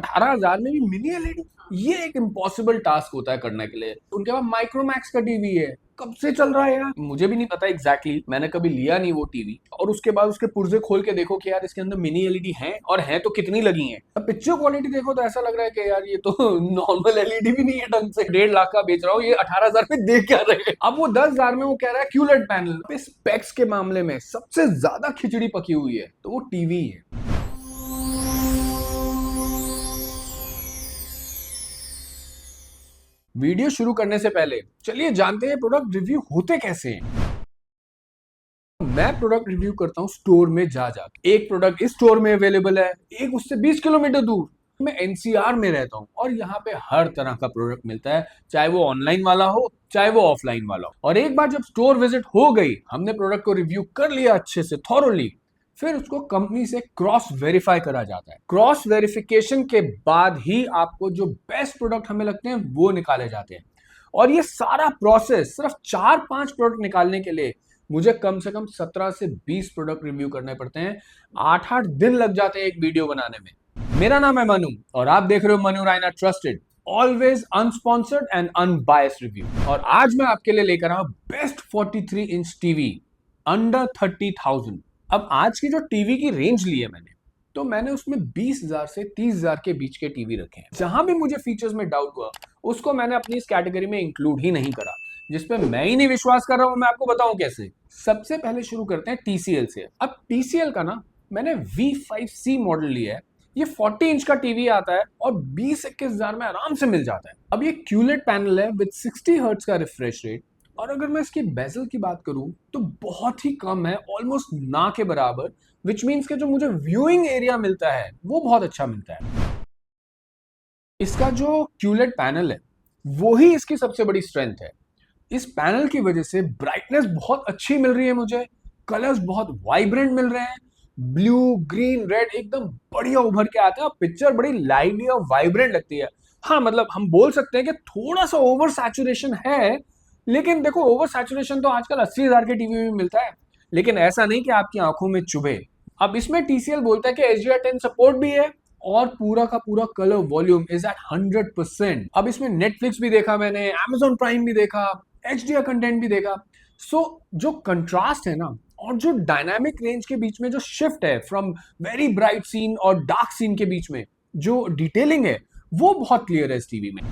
18,000 में भी mini LED, ये एक इम्पॉसिबल टास्क होता है करने के लिए। उनके पास माइक्रोमैक्स का टीवी है, कब से चल रहा है यार, मुझे भी नहीं पता एग्जैक्टली, मैंने कभी लिया नहीं वो टीवी। और उसके बाद उसके पुर्जे खोल के देखो कि यार इसके अंदर मिनी एलईडी हैं, और हैं तो कितनी लगी हैं। अब पिक्चर क्वालिटी देखो तो ऐसा लग रहा है कि यार ये तो नॉर्मल एलईडी भी नहीं है ढंग से। 1.5 लाख का बेच रहा हूँ, ये 18,000 में देख क्या रहे हैं। अब वो 10,000 में वो कह रहा है क्यूलेट पैनल। स्पेक्स के मामले में सबसे ज्यादा खिचड़ी पकी हुई है तो वो टीवी है। वीडियो शुरू करने से पहले चलिए जानते हैं प्रोडक्ट रिव्यू होते कैसे हैं। मैं प्रोडक्ट रिव्यू करता हूं स्टोर में जा एक प्रोडक्ट इस स्टोर में अवेलेबल है, एक उससे 20 किलोमीटर दूर। मैं एनसीआर में रहता हूं और यहाँ पे हर तरह का प्रोडक्ट मिलता है, चाहे वो ऑनलाइन वाला हो चाहे वो ऑफलाइन वाला हो। और एक बार जब स्टोर विजिट हो गई, हमने प्रोडक्ट को रिव्यू कर लिया अच्छे से थॉरोली, फिर उसको कंपनी से क्रॉस वेरीफाई करा जाता है। क्रॉस वेरिफिकेशन के बाद ही आपको जो बेस्ट प्रोडक्ट हमें लगते हैं वो निकाले जाते हैं। और ये सारा प्रोसेस सिर्फ 4-5 प्रोडक्ट निकालने के लिए मुझे कम से कम 17 से 20 प्रोडक्ट रिव्यू करने पड़ते हैं। 8-8 दिन लग जाते हैं एक वीडियो बनाने में। मेरा नाम है मनु और आप देख रहे हो Manu Raina trusted, always unsponsored and unbiased review. और आज मैं आपके लिए लेकर आया बेस्ट 43 इंच टीवी अंडर 30,000। अब आज की जो टीवी की रेंज ली है तो मैंने उसमें 20,000 से 30,000 के बीच के टीवी रखे हैं। जहां भी मुझे फीचर्स में डाउट हुआ उसको मैंने अपनी इस कैटेगरी में इंक्लूड ही नहीं करा। जिसपे मैं ही नहीं विश्वास कर रहा हूं, मैं आपको बताऊं कैसे। सबसे पहले शुरू करते हैं टीसीएल से। अब टीसीएल का ना मैंने V5C मॉडल लिया है। ये 40 इंच का टीवी आता है और 20-21,000 में आराम से मिल जाता है। अब ये क्यूलेट पैनल है विद 60 हर्ट्ज का रिफ्रेश रेट। और अगर मैं इसकी बेजल की बात करूं तो बहुत ही कम है, ऑलमोस्ट ना के बराबर, विच मीन्स के जो मुझे व्यूइंग एरिया मिलता है वो बहुत अच्छा मिलता है। इसका जो क्यूलेट पैनल है वो ही इसकी सबसे बड़ी स्ट्रेंथ है। इस पैनल की वजह से ब्राइटनेस बहुत अच्छी मिल रही है मुझे, कलर्स बहुत वाइब्रेंट मिल रहे हैं, ब्लू ग्रीन रेड एकदम बढ़िया उभर के आते हैं और पिक्चर बड़ी लाइवली और वाइब्रेंट लगती है। हाँ मतलब हम बोल सकते हैं कि थोड़ा सा ओवर सैचुरेशन है, लेकिन देखो ओवर सैचुरेशन तो आजकल 80,000 के टीवी में मिलता है, लेकिन ऐसा नहीं कि आपकी आंखों में चुभे। अब इसमें टीसीएल बोलता है कि HDR10 सपोर्ट भी है और पूरा का पूरा कलर वॉल्यूम इज एट 100%। अब इसमें नेटफ्लिक्स भी देखा मैंने, Amazon प्राइम भी देखा, HDR कंटेंट भी देखा। सो जो कंट्रास्ट है ना और जो डायनामिक रेंज के बीच में जो शिफ्ट है फ्रॉम वेरी ब्राइट सीन और डार्क सीन के बीच में जो डिटेलिंग है वो बहुत क्लियर है इस टीवी में।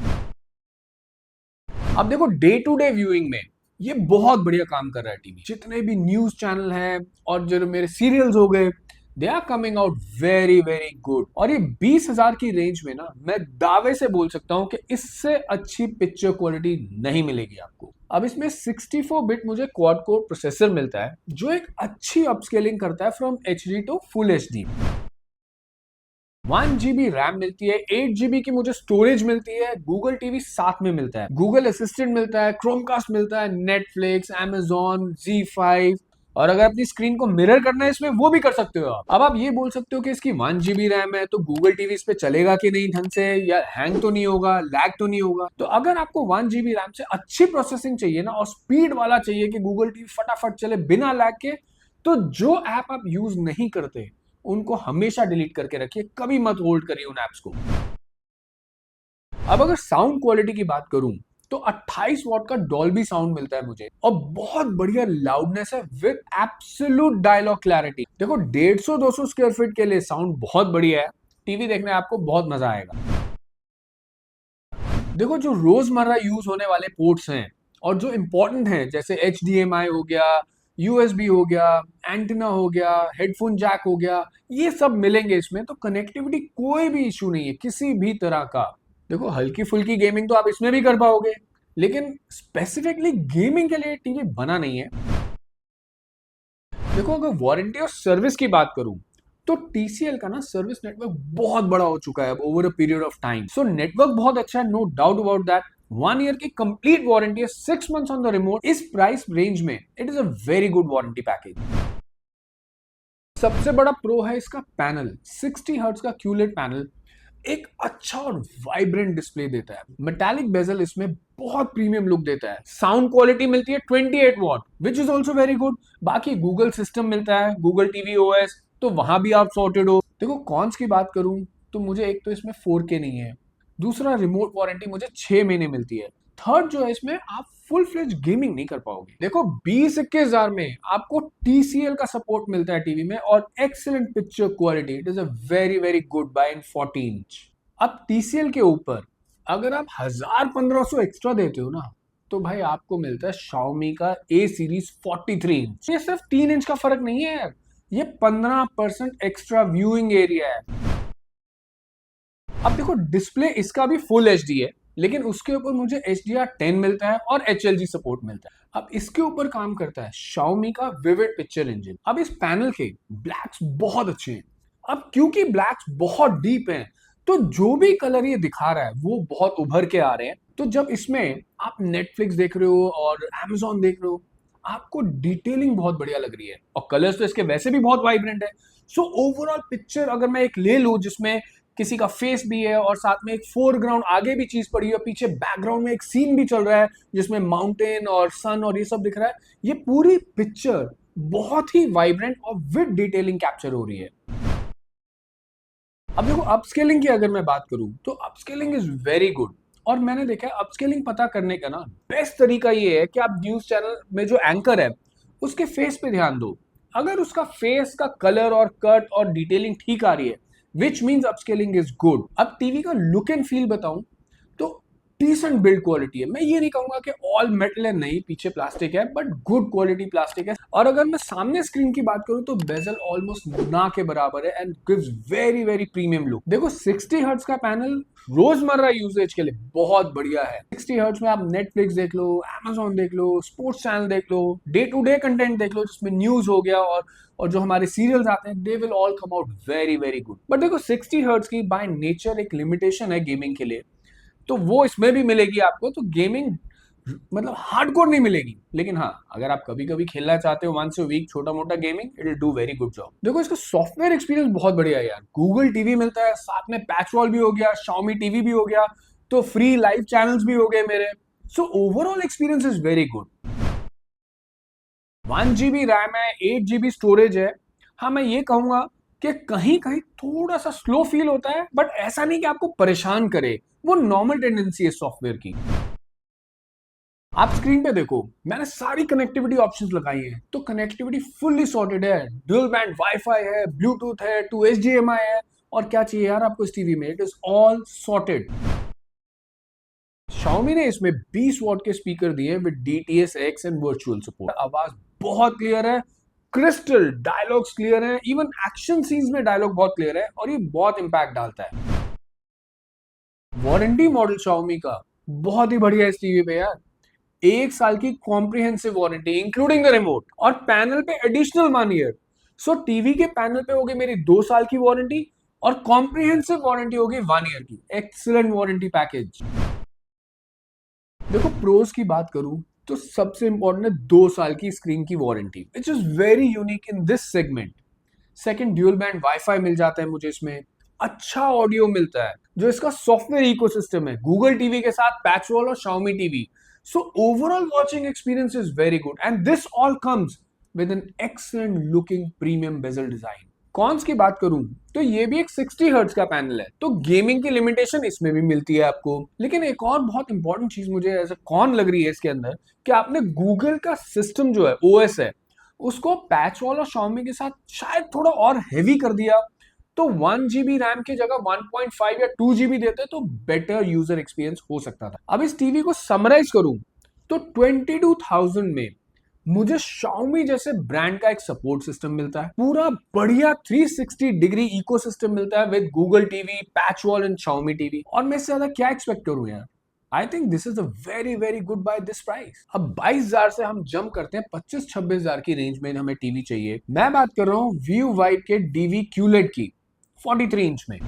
अब देखो डे टू डे व्यूइंग में ये बहुत बढ़िया काम कर रहा है टीवी। जितने भी न्यूज चैनल हैं और जो मेरे सीरियल्स हो गए, they are coming out very very good. और ये 20,000 की रेंज में ना मैं दावे से बोल सकता हूं कि इससे अच्छी पिक्चर क्वालिटी नहीं मिलेगी आपको। अब इसमें 64 बिट मुझे क्वाड कोर प्रोसेसर मिलता है जो एक अच्छी अपस्केलिंग करता है from HD to full HD। 1 GB RAM मिलती है, 8 GB की मुझे स्टोरेज मिलती है, गूगल टीवी साथ में मिलता है, गूगल असिस्टेंट मिलता है, क्रोमकास्ट मिलता है, नेटफ्लिक्स, Amazon, Z5। और अगर अपनी स्क्रीन को मिरर करना है इसमें वो भी कर सकते हो आप। अब आप ये बोल सकते हो कि इसकी 1 GB रैम है तो गूगल टीवी इस पे चलेगा कि नहीं ढंग से, या हैंग तो नहीं होगा, लैग तो नहीं होगा। तो अगर आपको 1 GB रैम से अच्छी प्रोसेसिंग चाहिए ना और स्पीड वाला चाहिए कि गूगल टीवी फटाफट चले बिना लैग के, तो जो ऐप आप यूज नहीं करते उनको हमेशा डिलीट करके रखिए, कभी मत होल्ड करिए उन एप्स को। अब अगर साउंड क्वालिटी की बात करूं तो 28 वॉट का डॉल्बी साउंड मिलता है मुझे और बहुत बढ़िया लाउडनेस है विद एब्सोल्यूट डायलॉग क्लैरिटी। देखो 150-200 स्क्वायर फीट के लिए साउंड बहुत बढ़िया है, टीवी देखने आपको बहुत मजा आएगा। देखो जो रोजमर्रा यूज होने वाले पोर्ट्स हैं और जो इंपॉर्टेंट हैं जैसे HDMI हो गया, USB हो गया, एंटीना हो गया, हेडफोन जैक हो गया, ये सब मिलेंगे इसमें। तो कनेक्टिविटी कोई भी इशू नहीं है किसी भी तरह का। देखो हल्की फुल्की गेमिंग तो आप इसमें भी कर पाओगे, लेकिन स्पेसिफिकली गेमिंग के लिए टीवी बना नहीं है। देखो अगर वारंटी और सर्विस की बात करूं तो TCL का ना सर्विस नेटवर्क बहुत बड़ा हो चुका है over a period of time. So network बहुत अच्छा है, no doubt about that. 1 year की कंप्लीट वारंटी है, 6 मंथ्स ऑन द रिमोट। इस प्राइस रेंज में it is a very good warranty package. सबसे बड़ा प्रो है इसका पैनल, 60 हर्ट्ज का क्यूलेट पैनल एक अच्छा और वाइब्रेंट डिस्प्ले देता है। मेटालिक बेजल इसमें बहुत प्रीमियम लुक देता है। साउंड क्वालिटी मिलती है 28 what which is also very good. बाकी गूगल सिस्टम मिलता है, गूगल टीवी OS, तो वहां भी आप सॉर्टेड हो। देखो कॉन्स की बात करूं तो मुझे एक तो इसमें 4K नहीं है, दूसरा रिमोट वारंटी मुझे 6 महीने मिलती है, थर्ड जो है इसमें आप फुल फ्लेज गेमिंग नहीं कर पाओगे। देखो 20-21 हजार में आपको TCL का सपोर्ट मिलता है टीवी में और excellent picture quality, it is a very very good buy in 40 inch. अब TCL के ऊपर अगर आप 1000-1500 एक्स्ट्रा देते हो ना, तो भाई आपको मिलता है Xiaomi का A सीरीज 43 इंच। ये सिर्फ 3 इंच का फर्क नहीं है यार, ये 15% एक्स्ट्रा व्यूइंग एरिया है। अब देखो डिस्प्ले इसका भी फुल HD है, लेकिन उसके ऊपर मुझे HDR10 मिलता है और HLG सपोर्ट मिलता है। अब इसके ऊपर काम करता है Xiaomi का विविड पिक्चर इंजन। अब इस पैनल के ब्लैक्स बहुत अच्छे हैं। अब क्योंकि ब्लैक्स बहुत डीप हैं, तो जो भी कलर ये दिखा रहा है वो बहुत उभर के आ रहे हैं। तो जब इसमें आप नेटफ्लिक्स देख रहे हो और Amazon देख रहे हो, आपको डिटेलिंग बहुत बढ़िया लग रही है और कलर्स तो इसके वैसे भी बहुत वाइब्रेंट है। सो ओवरऑल पिक्चर अगर मैं एक ले लूं जिसमें किसी का फेस भी है और साथ में एक फोरग्राउंड आगे भी चीज पड़ी है, पीछे बैकग्राउंड में एक सीन भी चल रहा है जिसमें माउंटेन और सन और ये सब दिख रहा है, ये पूरी पिक्चर बहुत ही वाइब्रेंट और विद डिटेलिंग कैप्चर हो रही है। अब देखो अपस्केलिंग की अगर मैं बात करूं तो अपस्केलिंग इज वेरी गुड। और मैंने देखा है अपस्केलिंग पता करने का ना बेस्ट तरीका ये है कि आप न्यूज चैनल में जो एंकर है उसके फेस पे ध्यान दो। अगर उसका फेस का कलर और कट और डिटेलिंग ठीक आ रही है, which means upscaling is good. अब टीवी का लुक एंड फील बताऊं तो डिसेंट बिल्ड क्वालिटी है। मैं ये नहीं कहूंगा कि ऑल मेटल है, नहीं, पीछे प्लास्टिक है, बट गुड क्वालिटी प्लास्टिक है। और अगर मैं सामने स्क्रीन की बात करूं तो बेजल ऑलमोस्ट ना के बराबर है and gives very very premium look. देखो 60 हर्ट्ज का पैनल रोजमर्रा यूसेज के लिए बहुत बढ़िया है। 60 हर्ट्ज में आप नेटफ्लिक्स देख लो, Amazon देख लो, स्पोर्ट्स चैनल देख लो, डे टू डे कंटेंट देख लो जिसमें न्यूज हो गया और जो हमारे सीरियल्स आते हैं, they will all come out very very good. But देखो 60 हर्ट्ज की बाय नेचर एक लिमिटेशन है गेमिंग के लिए, तो वो इसमें भी मिलेगी आपको। तो गेमिंग मतलब हार्डकोर नहीं मिलेगी, लेकिन हाँ अगर आप कभी कभी खेलना चाहते हो वंस अ वीक छोटा मोटा gaming, it will do very good job. देखो इसका सॉफ्टवेयर एक्सपीरियंस बहुत बढ़िया है यार। गूगल टीवी मिलता है, साथ में पैच वॉल भी हो गया, Xiaomi टीवी भी हो गया, तो फ्री लाइव चैनल्स भी हो गए मेरे। So overall experience is very good. 1 GB RAM है, 8 GB स्टोरेज है। हाँ मैं ये कहूंगा कि कहीं कहीं थोड़ा सा स्लो फील होता है, बट ऐसा नहीं कि आपको परेशान करे, वो नॉर्मल टेंडेंसी है सॉफ्टवेयर की। आप स्क्रीन पे देखो, मैंने सारी कनेक्टिविटी ऑप्शंस लगाई हैं, तो कनेक्टिविटी फुल्ली सॉर्टेड है। ड्यूल बैंड वाईफाई है, ब्लूटूथ है, 2 HDMI है, और क्या चाहिए यार आपको इस टीवी में, it is all sorted. Xiaomi ने इसमें 20 वॉट के स्पीकर दिए with DTS-X and virtual support. आवाज बहुत क्लियर है, क्रिस्टल, डायलॉग्स क्लियर है, इवन एक्शन सीन्स में डायलॉग बहुत क्लियर है और ये बहुत इंपैक्ट डालता है। वारंटी मॉडल Xiaomi का बहुत ही बढ़िया है इस टीवी पे यार। 1 साल की comprehensive warranty including the remote, और पैनल पे एडिशनल 1 ईयर। सो टीवी के पैनल पे होगी मेरी 2 साल की वारंटी और कॉम्प्रिहेंसिव वारंटी होगी 1 ईयर की। Excellent warranty package. देखो प्रोज की बात करूं तो सबसे इंपॉर्टेंट है 2 साल की स्क्रीन की warranty, which is very unique in this segment. Second, dual band WiFi मिल जाता है मुझे इसमें, अच्छा ऑडियो मिलता है, जो इसका सॉफ्टवेयर इकोसिस्टम है गूगल टीवी के साथ पैच वॉल और Xiaomi TV. So overall watching experience is very good and this all comes with an excellent looking premium bezel design. Cons की बात करूं तो ये भी एक 60 हर्ट्ज का पैनल है, तो गेमिंग की लिमिटेशन इसमें भी मिलती है आपको। लेकिन एक और बहुत इंपॉर्टेंट चीज मुझे एज अ कॉन लग रही है इसके अंदर, कि आपने गूगल का सिस्टम जो है OS है, उसको पैच वॉल और Xiaomi के साथ शायद थोड़ा और हेवी कर दिया, तो 1 GB रैम की जगह 1.5 या 2 GB देते तो बेटर यूजर एक्सपीरियंस हो सकता था। अब इस टीवी को समराइज करूं तो 22,000 में मुझे Xiaomi जैसे ब्रांड का एक सपोर्ट सिस्टम मिलता है, पूरा बढ़िया 360 डिग्री इकोसिस्टम मिलता है with Google TV, PatchWall and Xiaomi TV, और मैं इससे ज्यादा क्या एक्सपेक्ट करूं यार। I think this is a very very good buy this price. अब 22,000 से हम जंप करते हैं 25-26,000 की रेंज में हमें टीवी चाहिए। मैं बात कर रहा हूं व्यू वाइड के DV QLED की 43 इंच में।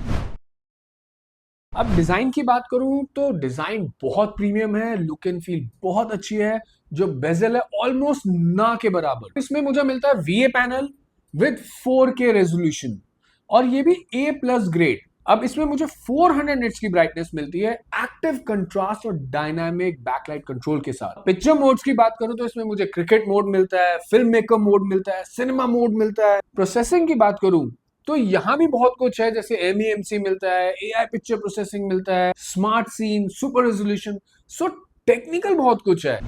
अब डिजाइन की बात करूं तो डिजाइन बहुत प्रीमियम है, लुक एंड फील बहुत अच्छी है। जो बेजल है ऑलमोस्ट ना के बराबर। इसमें मुझे मिलता है VA panel with 4K resolution, और ये भी A+ ग्रेड। अब इसमें मुझे 400 निट्स की ब्राइटनेस मिलती है, एक्टिव कंट्रास्ट और डायनामिक बैकलाइट कंट्रोल के साथ। पिक्चर मोड्स की बात करूं तो इसमें मुझे क्रिकेट मोड मिलता है, फिल्म मेकर मोड मिलता है, सिनेमा मोड मिलता है। प्रोसेसिंग की बात करूं तो यहाँ भी बहुत कुछ है, जैसे MEMC मिलता है, AI पिक्चर प्रोसेसिंग मिलता है, smart scene, super resolution, so technical बहुत कुछ है।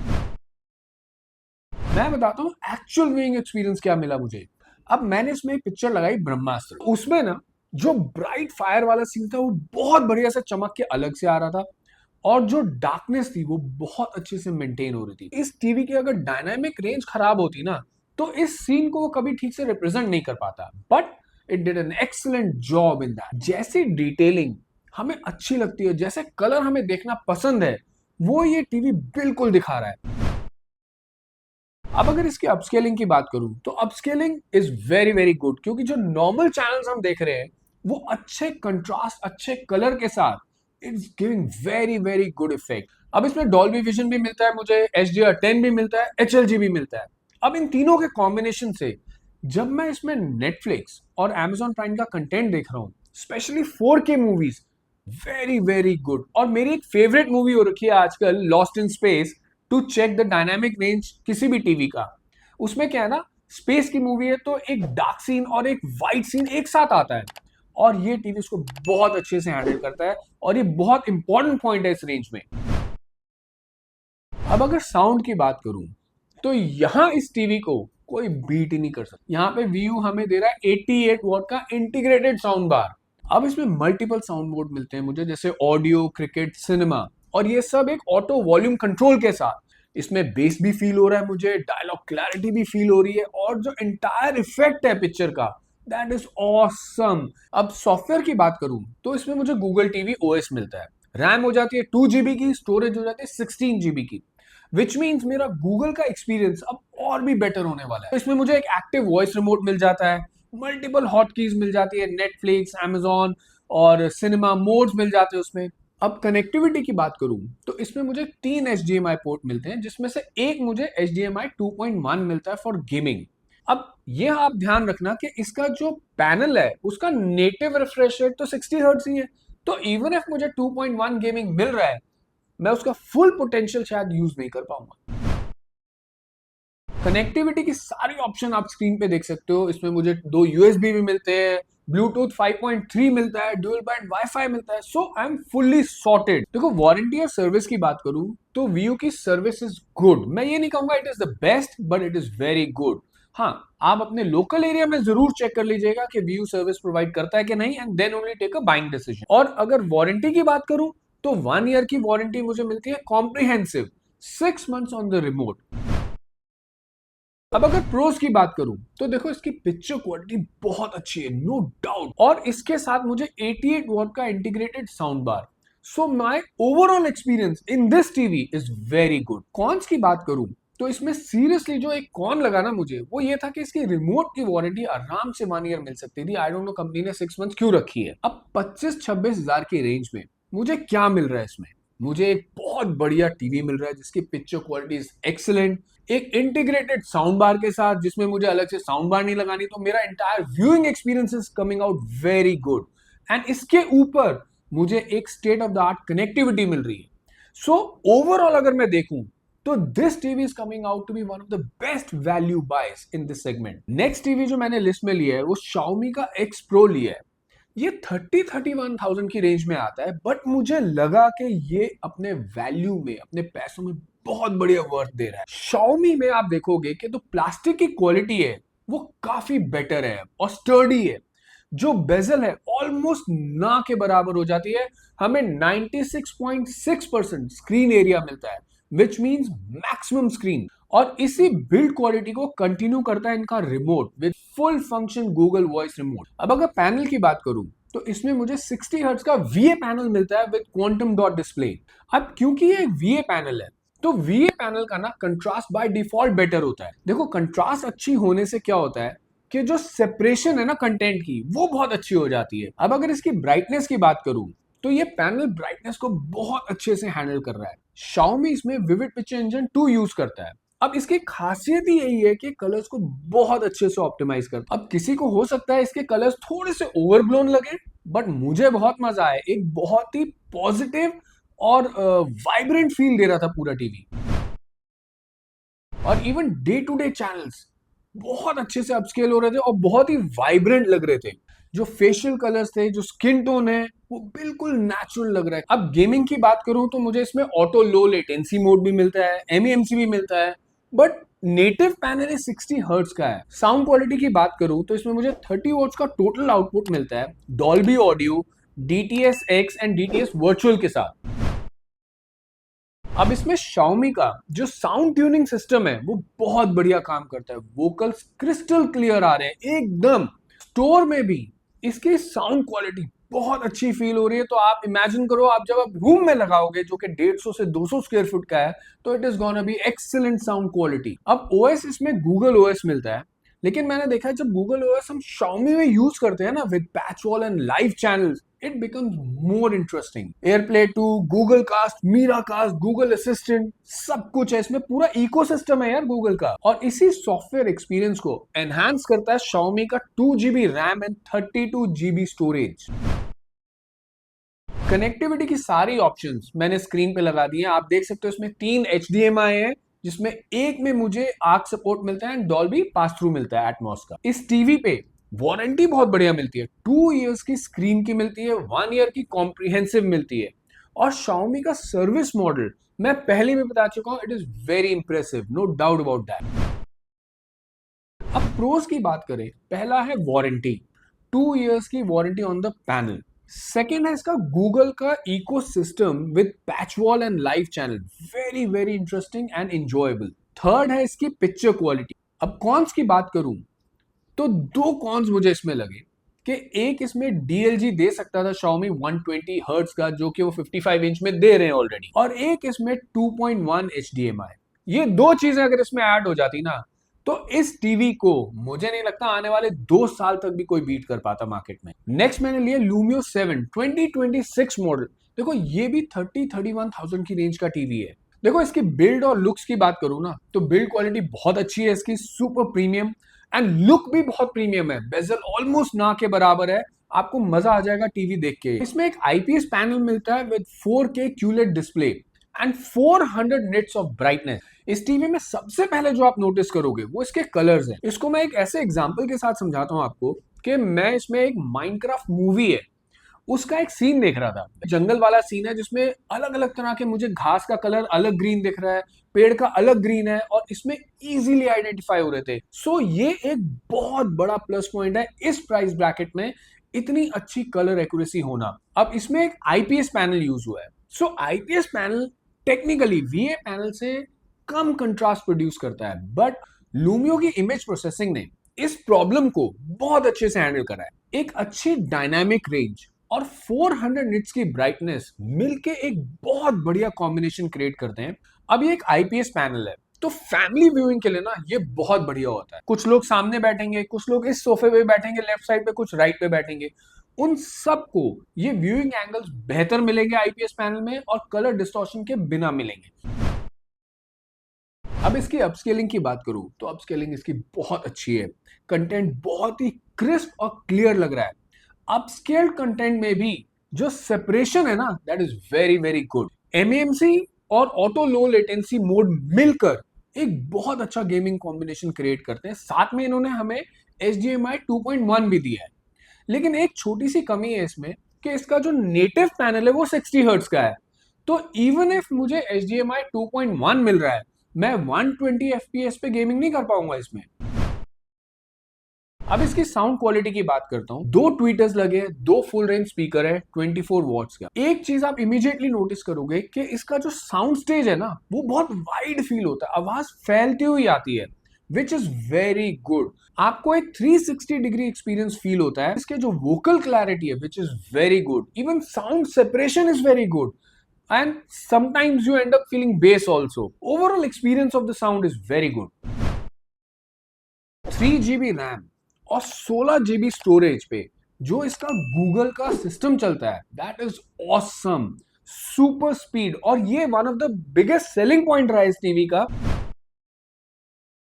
मैं बताता हूँ एक्चुअल व्यूइंग एक्सपीरियंस क्या मिला मुझे। अब मैंने इसमें एक पिक्चर लगाई ब्रह्मास्त्र, उसमें ना जो ब्राइट फायर वाला सीन था वो बहुत बढ़िया से चमक के अलग से आ रहा था, और जो डार्कनेस थी वो बहुत अच्छे से मेंटेन हो रही थी। इस टीवी की अगर डायनामिक रेंज खराब होती ना, तो इस सीन को वो कभी ठीक से रिप्रेजेंट नहीं कर पाता, but it did an excellent job in that. जैसी डिटेलिंग हमें अच्छी लगती है, जैसे कलर हमें देखना पसंद है, वो ये टीवी बिल्कुल दिखा रहा है। अब अगर इसकी अपस्केलिंग की बात करूं, तो upscaling is very very good, क्योंकि जो नॉर्मल चैनल्स हम देख रहे हैं वो अच्छे कंट्रास्ट, अच्छे कलर के साथ it's giving very very good effect. अब इसमें डॉल्बी विजन भी मिलता है मुझे, HDR10 भी मिलता है, HLG भी मिलता है। अब इन तीनों के कॉम्बिनेशन से जब मैं इसमें नेटफ्लिक्स और Amazon प्राइम का कंटेंट देख रहा हूं, specially 4K movies, very very good. और मेरी एक फेवरेट मूवी हो रखी है आजकल, Lost in Space, to check the dynamic range किसी भी टीवी का। उसमें क्या है ना, स्पेस की मूवी है तो एक डार्क सीन और एक वाइट सीन एक साथ आता है, और ये टीवी इसको बहुत अच्छे से हैंडल करता है, और ये बहुत इंपॉर्टेंट पॉइंट है इस रेंज में। अब अगर साउंड की बात करूं, तो यहां इस टीवी को कोई बीट ही नहीं कर सकता। यहां पे VU हमें दे रहा है 88 वॉट का इंटीग्रेटेड साउंड बार। अब इसमें मल्टीपल साउंड मोड मिलते हैं मुझे, जैसे ऑडियो, क्रिकेट, सिनेमा, और ये सब एक ऑटो वॉल्यूम कंट्रोल के साथ। इसमें बेस भी फील हो रहा है मुझे, डायलॉग क्लैरिटी भी फील हो रही है, और जो एंटायर इफेक्ट है पिक्चर का, दैट इज ऑसम। अब सॉफ्टवेयर की बात करूं, तो इसमें मुझे गूगल टीवी OS मिलता है। रैम हो जाती है 2 GB की, स्टोरेज हो जाती है 16 GB की, विच मीन्स मेरा गूगल का एक्सपीरियंस अब और भी बेटर होने वाला है। तो इसमें मुझे एक एक्टिव वॉइस रिमोट मिल जाता है, मल्टीपल हॉट कीज मिल जाती है, नेटफ्लिक्स, Amazon और सिनेमा मोड्स मिल जाते हैं उसमें। अब कनेक्टिविटी की बात करूं, तो इसमें मुझे 3 HDMI पोर्ट मिलते हैं, जिसमें से एक मुझे HDMI 2.1 मिलता है फॉर गेमिंग। अब ये आप ध्यान रखना कि इसका जो पैनल है उसका नेटिव रिफ्रेश रेट तो 60 हर्ट्ज ही है, तो इवन इफ मुझे 2.1 गेमिंग मिल रहा है, मैं उसका फुल पोटेंशियल शायद यूज नहीं कर पाऊंगा। कनेक्टिविटी की सारी ऑप्शन आप स्क्रीन पे देख सकते हो। इसमें मुझे 2 USB भी मिलते हैं, ब्लूटूथ 5.3 मिलता है, डुअल बैंड वाईफाई मिलता है, सो आई एम फुल्ली सॉर्टेड। देखो, वारंटी और सर्विस की बात करूं, तो VU की सर्विस इज गुड। मैं ये नहीं कहूंगा it is the best, but it is very good. हाँ, आप अपने लोकल एरिया में जरूर चेक कर लीजिएगा कि VU सर्विस प्रोवाइड करता है कि नहीं, and then only take a buying decision. और अगर वारंटी की बात करूं, तो 1 ईयर की वारंटी मुझे मिलती है comprehensive, 6 months on the remote. अब अगर प्रोस की बात करूं, तो देखो इसकी पिक्चर क्वालिटी बहुत अच्छी है, नो डाउट, और इसके साथ मुझे 88 वॉट का integrated sound bar. So my overall experience in this TV is very good. Cons की बात करूं, तो इसमें सीरियसली जो एक कॉन लगा ना मुझे, वो ये था कि इसकी रिमोट की वारंटी आराम से 1 ईयर मिल सकती थी। आई डोंट नो कंपनी ने 6 मंथ क्यों रखी है। अब 25-26 हजार की रेंज में मुझे क्या मिल रहा है इसमें? मुझे एक बहुत बढ़िया टीवी मिल रहा है जिसकी पिक्चर क्वालिटी इज एक्सीलेंट, एक इंटीग्रेटेड साउंड बार के साथ, जिसमें मुझे अलग से साउंड बार नहीं लगानी, तो मेरा entire viewing experience is coming out very good. And इसके ऊपर मुझे एक state of the art connectivity मिल रही है। सो ओवरऑल अगर मैं देखूं, तो this TV is coming out to be one of the best value buys in this segment. Next TV जो मैंने लिस्ट में लिया है वो Xiaomi का X Pro लिया है। ये 30-31,000 की रेंज में आता है, बट मुझे लगा कि ये अपने वैल्यू में, अपने पैसों में बहुत बढ़िया वर्थ दे रहा है। Xiaomi में आप देखोगे कि तो प्लास्टिक की क्वालिटी है वो काफी बेटर है और स्टर्डी है। जो बेजल है ऑलमोस्ट ना के बराबर हो जाती है। हमें 96.6% स्क्रीन एरिया मिलता है, विच मींस मैक्सिमम स्क्रीन। और इसी बिल्ड क्वालिटी को कंटिन्यू करता है इनका remote with full function Google voice remote. अब अगर पैनल की बात करूं, तो इसमें मुझे 60 हर्ट्ज का VA पैनल मिलता है विद क्वांटम डॉट डिस्प्ले। अब क्योंकि ये VA पैनल है, तो VA पैनल का ना कंट्रास्ट बाय डिफॉल्ट बेटर होता है। देखो, कंट्रास्ट अच्छी होने से क्या होता है कि जो सेपरेशन है ना कंटेंट की, वो बहुत अच्छी हो जाती है। अब अगर इसकी ब्राइटनेस की बात करूं, तो ये पैनल ब्राइटनेस को बहुत अच्छे से हैंडल कर रहा है। Xiaomi इसमें विविड पिक्चर इंजन 2 यूज करता है। अब इसकी खासियत ही यही है कि कलर्स को बहुत अच्छे से ऑप्टिमाइज करता है। अब किसी को हो सकता है इसके कलर्स थोड़े से ओवरब्लोन लगे, बट मुझे बहुत मजा आया। एक बहुत ही पॉजिटिव और वाइब्रेंट फील दे रहा था पूरा टीवी। और even day to day channels बहुत अच्छे से अपस्केल हो रहे थे और बहुत ही वाइब्रेंट लग रहे थे। जो फेशियल कलर्स थे, जो स्किन टोन है, वो बिल्कुल नेचुरल लग रहा है। अब गेमिंग की बात करूं तो मुझे इसमें ऑटो लो लेटेंसी मोड भी मिलता है, एमईएमसी भी मिलता है, बट नेटिव पैनल 60 हर्ट्ज का है। साउंड क्वालिटी की बात करूं तो इसमें मुझे 30 वॉट्स का टोटल आउटपुट मिलता है, Dolby audio, DTS X and DTS virtual के साथ। अब इसमें Xiaomi का जो साउंड ट्यूनिंग सिस्टम है वो बहुत बढ़िया काम करता है। वोकल्स क्रिस्टल क्लियर आ रहे हैं एकदम। स्टोर में भी इसकी साउंड क्वालिटी बहुत अच्छी फील हो रही है। तो आप इमेजिन करो, आप जब आप रूम में लगाओगे जो कि 150 से 200 स्क्वायर फुट का है, तो it is gonna be excellent sound quality. अब ओएस इसमें गूगल ओएस मिलता है, लेकिन मैंने देखा है जब गूगल ओएस हम Xiaomi में यूज करते हैं ना with PatchWall and live channels, it becomes more interesting. AirPlay 2, Google Cast, Miracast, Google Assistant, सब कुछ है इसमें, पूरा इकोसिस्टम है यार गूगल का। और इसी सॉफ्टवेयर एक्सपीरियंस को एनहांस करता है Xiaomi का 2GB RAM and 32GB storage. Connectivity की सारी ऑप्शंस मैंने स्क्रीन पे लगा दी हैं। आप देख सकते हो इसमें 3 HDMI है, जिसमें एक में मुझे आर्क सपोर्ट मिलता है एंड डॉल्बी पास थ्रू मिलता है एटमॉस का। इस टीवी पे वारंटी बहुत बढ़िया मिलती है, 2 इयर्स की स्क्रीन की मिलती है, 1 ईयर की कॉम्प्रिहेंसिव मिलती है। और Xiaomi का सर्विस मॉडल मैं पहले भी बता चुका हूं, it is very impressive, no doubt about that. अब प्रोज की बात करें, पहला है वारंटी, 2 इयर्स की warranty on the panel. Second है इसका गूगल का ecosystem with PatchWall and live channel, very very interesting and enjoyable. Third है इसकी पिक्चर क्वालिटी। अब कॉन्स की बात करूं तो 2 कॉन्स मुझे इसमें लगे कि एक इसमें DLG दे सकता था Xiaomi 120 हर्ट्ज का, जो कि वो 55 इंच में दे रहे हैं ऑलरेडी, और एक इसमें 2.1 HDMI। ये 2 चीजें अगर इसमें ऐड हो जाती ना, तो इस टीवी को मुझे नहीं लगता आने वाले 2 साल तक भी कोई बीट कर पाता मार्केट में। नेक्स्ट मैंने लिया Lumio 7 2026 मॉडल। देखो ये भी 30-31,000 की रेंज का टीवी है। देखो इसकी बिल्ड और लुक्स की बात करूं ना, तो बिल्ड क्वालिटी बहुत अच्छी है इसकी, सुपर प्रीमियम, एंड लुक भी बहुत प्रीमियम है। बेजल ऑलमोस्ट ना के बराबर है, आपको मजा आ जाएगा टीवी देख के। इसमें एक IPS पैनल मिलता है with 4K QLED display and 400 nits of brightness. इस टीवी में सबसे पहले जो आप नोटिस करोगे वो इसके कलर्स हैं। इसको मैं एक ऐसे एग्जांपल के साथ समझाता हूं आपको कि मैं इसमें एक माइनक्राफ्ट मूवी है उसका एक सीन देख रहा था, जंगल वाला सीन है जिसमें अलग अलग तरह के मुझे घास का कलर अलग ग्रीन दिख रहा है, पेड़ का अलग ग्रीन है, और इसमें इजीली आइडेंटिफाई हो रहे थे। सो ये एक बहुत बड़ा प्लस पॉइंट है इस प्राइस ब्रैकेट में, इतनी अच्छी कलर एक्यूरेसी होना। अब इसमें एक IPS पैनल यूज हुआ है। सो IPS panel technically VA panel से कम कंट्रास्ट प्रोड्यूस करता है, बट लूमियो की इमेज प्रोसेसिंग ने इस प्रॉब्लम को बहुत अच्छे से हैंडल करा है। एक अच्छी डायनामिक रेंज और 400 निट्स की ब्राइटनेस मिलके एक बहुत बढ़िया कॉम्बिनेशन क्रिएट करते हैं। अब ये एक IPS पैनल है, तो फैमिली व्यूइंग के लिए ना ये बहुत बढ़िया होता है। कुछ लोग सामने बैठेंगे, कुछ लोग इस सोफे पे बैठेंगे लेफ्ट साइड पे, कुछ राइट पे बैठेंगे, उन सबको ये व्यूइंग एंगल्स बेहतर मिलेंगे IPS पैनल में, और कलर डिस्टॉर्शन के बिना मिलेंगे। अब इसकी अपस्केलिंग की बात करूं तो अपस्केलिंग इसकी बहुत अच्छी है, कंटेंट बहुत ही क्रिस्प और क्लियर लग रहा है। अपस्केल्ड कंटेंट में भी जो सेपरेशन है ना, that is very very good. MMC और ऑटो लो लेटेंसी मोड मिलकर एक बहुत अच्छा गेमिंग कॉम्बिनेशन क्रिएट करते हैं। साथ में इन्होंने हमें HDMI 2.1 भी दिया है, लेकिन एक छोटी सी कमी है इसमें कि इसका जो नेटिव पैनल है वो 60 हर्ट्ज का है। तो इवन इफ मुझे HDMI 2.1 मिल रहा है, मैं 120 FPS पे गेमिंग नहीं कर पाऊंगा इसमें। अब इसकी साउंड क्वालिटी की बात करता हूं। 2 ट्वीटर्स लगे हैं, 2 फुल रेंज स्पीकर है 24 वॉट्स का। एक चीज आप इमीडिएटली नोटिस करोगे कि इसका जो साउंड स्टेज है ना, वो बहुत वाइड फील होता है, आवाज फैलती हुई आती है, विच इज वेरी गुड। आपको एक 360 डिग्री एक्सपीरियंस फील होता है। इसके जो वोकल क्लैरिटी है, विच is very good. Even sound separation is very good, and sometimes you end up feeling bass also. Overall experience of the sound is very good. 3GB RAM और 16GB storage पे जो इसका Google का system चलता है, that is awesome, super speed, और ये one of the biggest selling point रहा है इस टीवी का।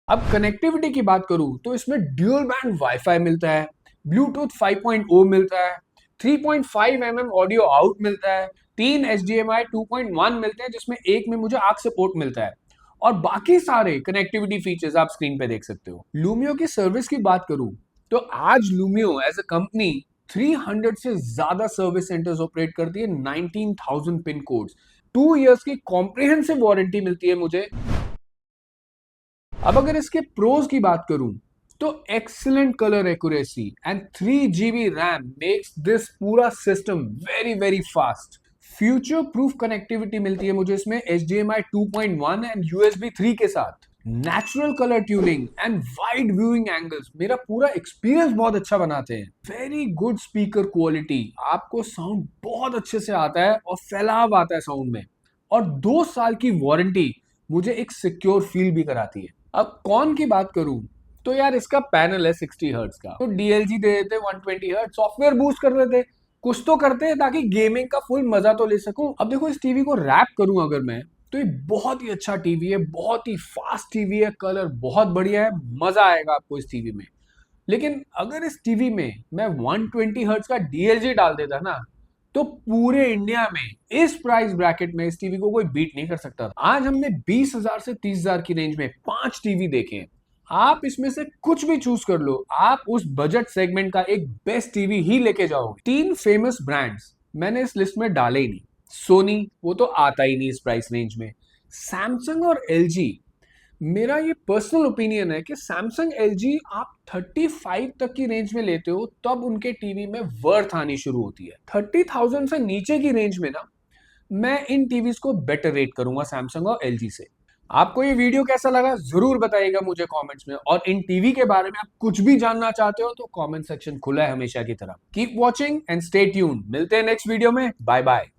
अब कनेक्टिविटी की बात करूं तो इसमें ड्यूल बैंड वाईफाई मिलता है, ब्लूटूथ 5.0 मिलता है, 3.5 ऑडियो आउट मिलता है, 3 HDMI 2.1 मिलते हैं, जिसमें एक में मुझे आर्क सपोर्ट मिलता है, और बाकी सारे कनेक्टिविटी फीचर्स आप स्क्रीन पे देख सकते हो। लूमियो की सर्विस की बात करूं तो आज लूमियो एज अ कंपनी 300 से ज्यादा सर्विस सेंटर्स ऑपरेट करती है, 19,000 पिन कोड्स, 2 इयर्स की कॉम्प्रिहेंसिव वारंटी मिलती है मुझे। अब अगर इसके प्रोज की बात करूं तो excellent colour accuracy and 3 GB RAM makes this पूरा system very very fast. Future proof connectivity मिलती है मुझे इसमें HDMI 2.1 एंड USB 3 के साथ। Natural colour tuning and wide viewing angles मेरा पूरा एक्सपीरियंस बहुत अच्छा बनाते हैं। वेरी गुड स्पीकर क्वालिटी, आपको साउंड बहुत अच्छे से आता है और फैलाव आता है साउंड में। और 2 साल की वारंटी मुझे एक सिक्योर फील भी कराती है। अब कौन की बात करूं तो यार इसका पैनल है 60 हर्ट्ज का, तो DLG दे देते 120 हर्ट्ज, सॉफ्टवेयर बूस्ट कर देते, कुछ तो करते हैं ताकि गेमिंग का फुल मजा तो ले सकूं। अब देखो इस टीवी को रैप करूं अगर मैं, तो ये बहुत ही अच्छा टीवी है, बहुत ही फास्ट टीवी है, कलर बहुत बढ़िया है, मजा आएगा आपको इस टीवी में। लेकिन अगर इस टीवी में मैं 120 हर्ट्ज का DLG डाल देता ना, तो पूरे इंडिया में इस प्राइस ब्रैकेट में इस टीवी को कोई बीट नहीं कर सकता। आज हमने 20,000 से 30,000 की रेंज में 5 टीवी देखे हैं। आप इसमें से कुछ भी चूज कर लो, आप उस बजट सेगमेंट का एक बेस्ट टीवी ही लेके जाओगे। 3 फेमस ब्रांड्स मैंने इस लिस्ट में डाले ही नहीं। सोनी, वो तो आता ही नहीं इस प्राइस रेंज में। सैमसंग और LG, मेरा ये पर्सनल ओपिनियन है कि सैमसंग LG आप 35 तक की रेंज में लेते हो तब उनके टीवी में वर्थ आनी शुरू होती है। 30,000 से नीचे की रेंज में ना मैं इन टीवीज को बेटर रेट करूंगा सैमसंग और LG से। आपको ये वीडियो कैसा लगा जरूर बताइएगा मुझे कमेंट्स में, और इन टीवी के बारे में आप कुछ भी जानना चाहते हो तो कमेंट सेक्शन खुला है हमेशा की तरह। Keep watching and stay tuned. मिलते हैं नेक्स्ट वीडियो में। Bye bye.